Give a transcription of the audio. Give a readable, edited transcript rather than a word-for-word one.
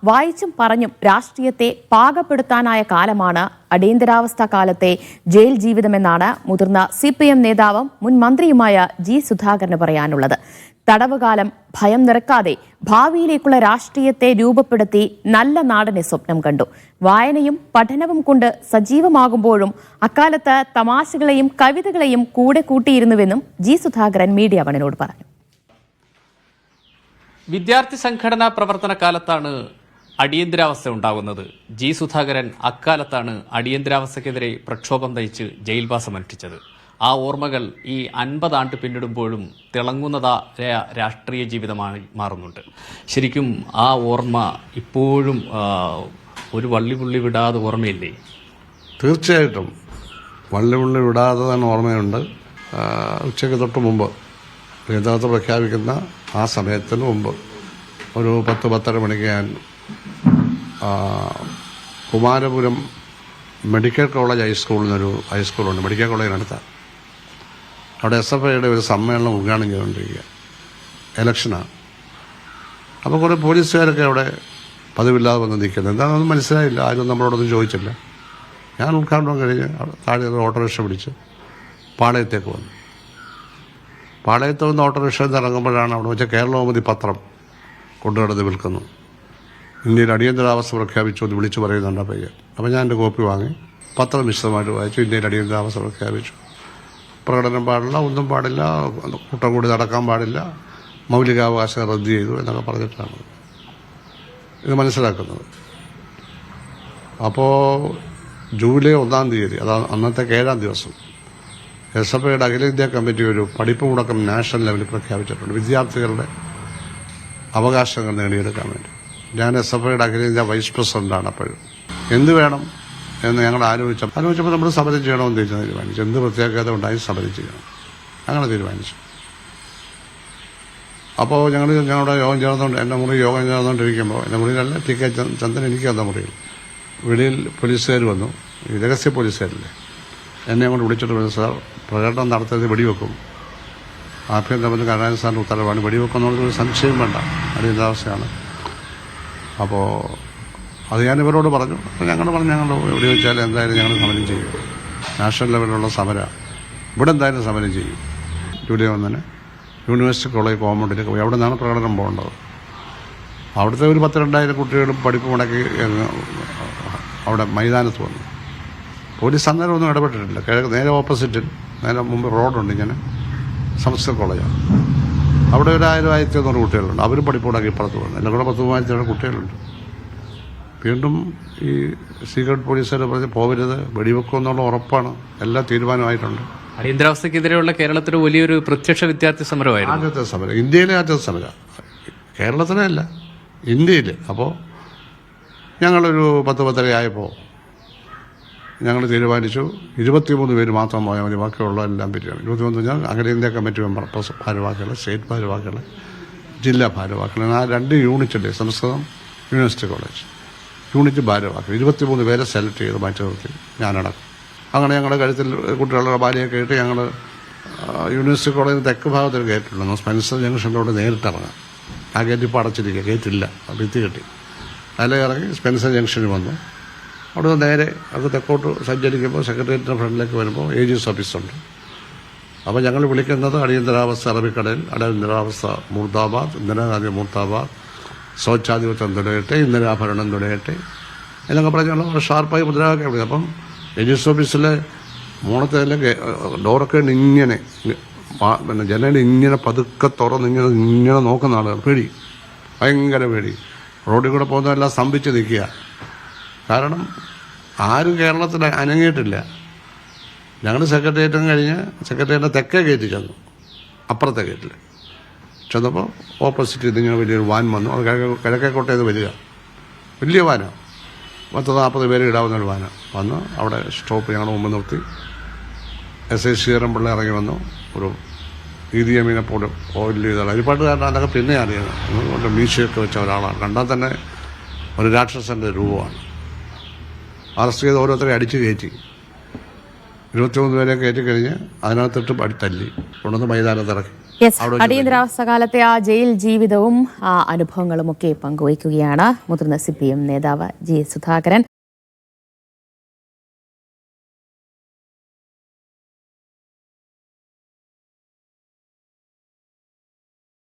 വായിച്ചും പറഞ്ഞും രാഷ്ട്രീയത്തെ പാകപ്പെടുത്താനായ കാലമാണ് അടിയന്തരാവസ്ഥ കാലത്തെ ജയിൽ ജീവിതമെന്നാണ് മുതിർന്ന CPM നേതാവും മുൻ മന്ത്രിയുമായ G. സുധാകരന് പറയാനുള്ളത്. തടവുകാലം ഭയം നിറക്കാതെ ഭാവിയിലേക്കുള്ള രാഷ്ട്രീയത്തെ രൂപപ്പെടുത്തി നല്ല നാടിനെ സ്വപ്നം കണ്ടു. വായനയും പഠനവും കൊണ്ട് സജീവമാകുമ്പോഴും അക്കാലത്ത് തമാശകളെയും കവിതകളെയും കൂടെ കൂട്ടിയിരുന്നുവെന്നും G. സുധാകരൻ മീഡിയ വണിനോട് പറഞ്ഞു. വിദ്യാർത്ഥി സംഘടനാ പ്രവർത്തന കാലത്താണ് അടിയന്തരാവസ്ഥ ഉണ്ടാകുന്നത്. G. സുധാകരൻ അക്കാലത്താണ് അടിയന്തരാവസ്ഥക്കെതിരെ പ്രക്ഷോഭം നയിച്ച് ജയിൽവാസം അനുഷ്ഠിച്ചത്. ആ ഓർമ്മകൾ ഈ 50 ആണ്ട് പിന്നിടുമ്പോഴും തിളങ്ങുന്നതായ രാഷ്ട്രീയ ജീവിതമായി മാറുന്നുണ്ട്. ശരിക്കും ആ ഓർമ്മ ഇപ്പോഴും ഒരു വള്ളിപുള്ളി വിടാതെ ഓർമ്മയില്ലേ? തീർച്ചയായിട്ടും വള്ളിപുള്ളി വിടാതെ തന്നെ ഓർമ്മയുണ്ട്. ഉച്ചയ്ക്ക് തൊട്ട് മുമ്പ് യഥാർത്ഥ പ്രഖ്യാപിക്കുന്ന ആ സമയത്തിന് മുമ്പ് ഒരു 10-10:30 മണിക്ക് ഞാൻ കുമാരപുരം മെഡിക്കൽ കോളേജ് ഹൈസ്കൂളിൽ ഹൈസ്കൂളുണ്ട്, മെഡിക്കൽ കോളേജിനടുത്താണ്. അവിടെ SFIയുടെ ഒരു സമ്മേളനം ഉദ്ഘാടനം ചെയ്തുകൊണ്ടിരിക്കുക. ഇലക്ഷനാണ്. അപ്പോൾ കുറേ പോലീസുകാരൊക്കെ അവിടെ പതിവില്ലാതെ വന്ന് നിൽക്കുന്നത്. എന്താണെന്നൊന്നും മനസ്സിലായില്ല. ആരും നമ്മളോടൊന്നും ചോദിച്ചില്ല. ഞാൻ ഉദ്ഘാടനം കഴിഞ്ഞ് താഴെ ഓട്ടോറിക്ഷ പിടിച്ച് പാളയത്തേക്ക് വന്നു. പാളയത്ത് വന്ന് ഓട്ടോറിക്ഷയിൽ നിന്ന് ഇറങ്ങുമ്പോഴാണ് അവിടെ വെച്ച കേരളകൗമുദി പത്രം കൊണ്ടുകിടന്ന് വിൽക്കുന്നു. ഇന്ത്യയിൽ അടിയന്തരാവസ്ഥ പ്രഖ്യാപിച്ചു എന്ന് വിളിച്ചു പറയുന്നുണ്ട് പയ്യൻ. അപ്പോൾ ഞാൻ എൻ്റെ കോപ്പി വാങ്ങി പത്രം വിശദമായിട്ട് വായിച്ചു. ഇന്ത്യയിൽ അടിയന്തരാവസ്ഥ പ്രഖ്യാപിച്ചു. പ്രകടനം പാടില്ല, ഒന്നും പാടില്ല, കൂട്ടം കൂടി നടക്കാൻ പാടില്ല, മൗലികാവകാശം റദ്ദ് ചെയ്തു എന്നൊക്കെ പറഞ്ഞിട്ടാണ് ഇത് മനസ്സിലാക്കുന്നത്. അപ്പോൾ ജൂലൈ 1-ാം തീയതി, അതാണ് അന്നത്തെ 7-ാം ദിവസം, SFIയുടെ അഖിലേന്ത്യാ കമ്മിറ്റി ഒരു പഠിപ്പ് മുടക്കം നാഷണൽ ലെവലിൽ പ്രഖ്യാപിച്ചിട്ടുണ്ട്. വിദ്യാർത്ഥികളുടെ അവകാശങ്ങൾ നേടിയെടുക്കാൻ വേണ്ടി. ഞാൻ SFIയുടെ അഖിലേന്ത്യാ വൈസ് പ്രസിഡന്റാണ്. അപ്പോഴും എന്ത് വേണം എന്ന് ഞങ്ങൾ ആലോചിച്ചപ്പോൾ നമ്മൾ സമരം ചെയ്യണമെന്ന് തീരുമാനിച്ചു. എന്ത് പ്രത്യേകത ഉണ്ടായി സമരം ചെയ്യണം, അങ്ങനെ തീരുമാനിച്ചു. അപ്പോൾ ഞങ്ങളുടെ യോഗം ചേർന്നുകൊണ്ട് എൻ്റെ മുറി യോഗം ചേർന്നുകൊണ്ടിരിക്കുമ്പോൾ എൻ്റെ മുറിയിലല്ല, TK ചന്ദൻ എനിക്ക് തന്ന മുറിയിൽ വെളിയിൽ പോലീസുകാർ വന്നു. ഈ രഹസ്യ പോലീസുകാരില്ലേ, എന്നെ കൊണ്ട് വിളിച്ചിട്ട് പറഞ്ഞു, സാർ പ്രകടനം നടത്തിയത് വെടിവെക്കും, ആഭ്യന്തരമന്ത്രി കരുണാനിധി സാറിൻ്റെ ഉത്തരവാണ്, വെടിവെക്കുന്നുള്ളൊരു സംശയം വേണ്ട, അടിയന്തരാവസ്ഥയാണ്. അപ്പോൾ അത് ഞാൻ ഇവരോട് പറഞ്ഞു. അപ്പോൾ ഞങ്ങൾ വെടിവെച്ചാൽ എന്തായാലും ഞങ്ങൾ സമരം ചെയ്യും, നാഷണൽ ലെവലിലുള്ള സമരം, ഇവിടെ എന്തായാലും സമരം ചെയ്യും. ജൂലൈ 1-ന് യൂണിവേഴ്സിറ്റി കോളേജ് കോമ്പൗണ്ടിലേക്ക് പോയി. അവിടെ നിന്നാണ് പ്രകടനം പോകേണ്ടത്. അവിടുത്തെ ഒരു 10-2000 കുട്ടികളും പഠിപ്പ് മുടക്കി അവിടെ മൈതാനത്ത് വന്നു. പോലീസ് അന്നേരം ഒന്നും ഇടപെട്ടിട്ടില്ല. നേരെ ഓപ്പോസിറ്റിൽ, നേരെ മുമ്പ് റോഡുണ്ട്, ഇങ്ങനെ സംസ്കൃത കോളേജാണ്. അവിടെ ഒരു 1000-1500 കുട്ടികളുണ്ട്. അവരും പഠിപ്പുണ്ടാക്കി ഇപ്പുറത്ത് വന്നു. എല്ലാം കൂടെ 10,000 കുട്ടികളുണ്ട്. വീണ്ടും ഈ സീക്രട്ട് പോലീസുകാർ പറഞ്ഞ് പോകരുത്, വെടിവെക്കുമെന്നുള്ള ഉറപ്പാണ്, എല്ലാ തീരുമാനമായിട്ടുണ്ട്. അടിയന്തരാവസ്ഥക്കെതിരെയുള്ള കേരളത്തിലെ വലിയൊരു പ്രത്യക്ഷ വിദ്യാർത്ഥി സമരമായിരുന്നു ആദ്യത്തെ സമരം, ഇന്ത്യയിലെ ആദ്യത്തെ സമരം, കേരളത്തിലെ അല്ല, ഇന്ത്യയിൽ. അപ്പോൾ ഞങ്ങളൊരു 10-10:30 ആയപ്പോൾ ഞങ്ങൾ തീരുമാനിച്ചു 23 പേര് മാത്രം പോയാൽ മതി, ബാക്കിയുള്ള എല്ലാം പിരിയാണ്. 23 പറഞ്ഞാൽ അഖിലേന്ത്യാ കമ്മിറ്റി മെമ്പർ ഭാരവാഹികൾ, സ്റ്റേറ്റ് ഭാരവാഹികൾ, ജില്ലാ ഭാരവാഹികൾ, ആ 2 യൂണിറ്റില്ലേ, സംസ്കൃതം യൂണിവേഴ്സിറ്റി കോളേജ് യൂണിറ്റ് ഭാരവാഹികൾ 23 പേരെ സെലക്ട് ചെയ്ത് മാറ്റി നിർത്തി, ഞാനടക്കം. അങ്ങനെ ഞങ്ങളുടെ കഴുത്തിൽ കുട്ടികളുടെ ബാലിയൊക്കെ ഇട്ട് ഞങ്ങൾ യൂണിവേഴ്സിറ്റി കോളേജിന് തെക്ക് ഭാഗത്തൊരു ഗേറ്റുണ്ടെന്ന്, സ്പെൻസർ ജംഗ്ഷനിലൂടെ നേരിട്ടിറങ്ങാം. ആ ഗേറ്റ് ഇപ്പോൾ അടച്ചിരിക്കുക, ഗേറ്റില്ല, ഭിത്തി കെട്ടി. അതിലെ ഇറങ്ങി സ്പെൻസർ ജംഗ്ഷനിൽ വന്നു. അവിടെ നേരെ അത് തെക്കോട്ട് സഞ്ചരിക്കുമ്പോൾ സെക്രട്ടേറിയറ്റിൻ്റെ ഫ്രണ്ടിലേക്ക് വരുമ്പോൾ AG's ഓഫീസുണ്ട്. അപ്പോൾ ഞങ്ങൾ വിളിക്കുന്നത് അടിയന്തരാവസ്ഥ അറബിക്കടലിൽ, അടിയന്തരാവസ്ഥ മുർദാബാദ്, ഇന്ദിരാഗാന്ധി മുർദാബാദ്, സ്വച്ഛാധിപത്യം തുടയട്ടെ, ഇന്ദിരാഭരണം തുടയട്ടെ എന്നൊക്കെ പറഞ്ഞുള്ള ഷാർപ്പായി മുദ്രാവാക്യം വിളിക്കും. അപ്പം AG's ഓഫീസിലെ മോണത്തേലെ ഡോറൊക്കെ ഇങ്ങനെ പിന്നെ ജനൽ ഇങ്ങനെ പതുക്കെ തുറന്ന് ഇങ്ങനെ നോക്കുന്ന ആളുകൾ, പേടി, ഭയങ്കര പേടി. റോഡിൽ കൂടെ പോകുന്നതെല്ലാം സ്തംഭിച്ച് നിൽക്കുക. കാരണം ആരും കേരളത്തിൽ അനങ്ങിയിട്ടില്ല. ഞങ്ങൾ സെക്രട്ടേറിയറ്റും കഴിഞ്ഞ് സെക്രട്ടേറിയറ്റിൻ്റെ തെക്കേ ഗേറ്റിൽ ചെന്നു. അപ്പുറത്തെ ഗേറ്റിൽ ചെന്നപ്പോൾ ഓപ്പോസിറ്റ് ഇതിങ്ങനെ വലിയൊരു വാൻ വന്നു. അത് കിഴക്കേക്കോട്ടയിൽ വരിക, വലിയ വാനാണ്, 10-40 പേര് ഇടാവുന്നൊരു വാനാണ്. വന്ന് അവിടെ സ്റ്റോപ്പ് ഞങ്ങളുടെ മുമ്പ് നിർത്തി. SI ശ്രീധരൻപിള്ള ഇറങ്ങി വന്നു. ഒരു ഈദി അമീനെ പോലെ ഓയിൽ ചെയ്താണ് അരിപ്പാട്ടുകാരൻ. അതൊക്കെ പിന്നെ അറിയുന്നത് മീശയൊക്കെ വെച്ച ഒരാളാണ്. കണ്ടാൽ തന്നെ ഒരു രാക്ഷസൻ്റെ രൂപമാണ്. അറസ്റ്റ് ചെയ്ത് ഓരോരുത്തരെ അടിച്ച് കയറ്റി 23 പേരെ കയറ്റി കഴിഞ്ഞ് അതിനകത്തിട്ട് തല്ലി കൊണ്ടുവന്ന് മൈതാനത്ത് ഇറക്കി. യെസ്, അടിയന്തരാവസ്ഥ കാലത്തെ ആ ജയിൽ ജീവിതവും ആ അനുഭവങ്ങളും ഒക്കെ പങ്കുവയ്ക്കുകയാണ് മുതിർന്ന CPM നേതാവ് ജി സുധാകരൻ.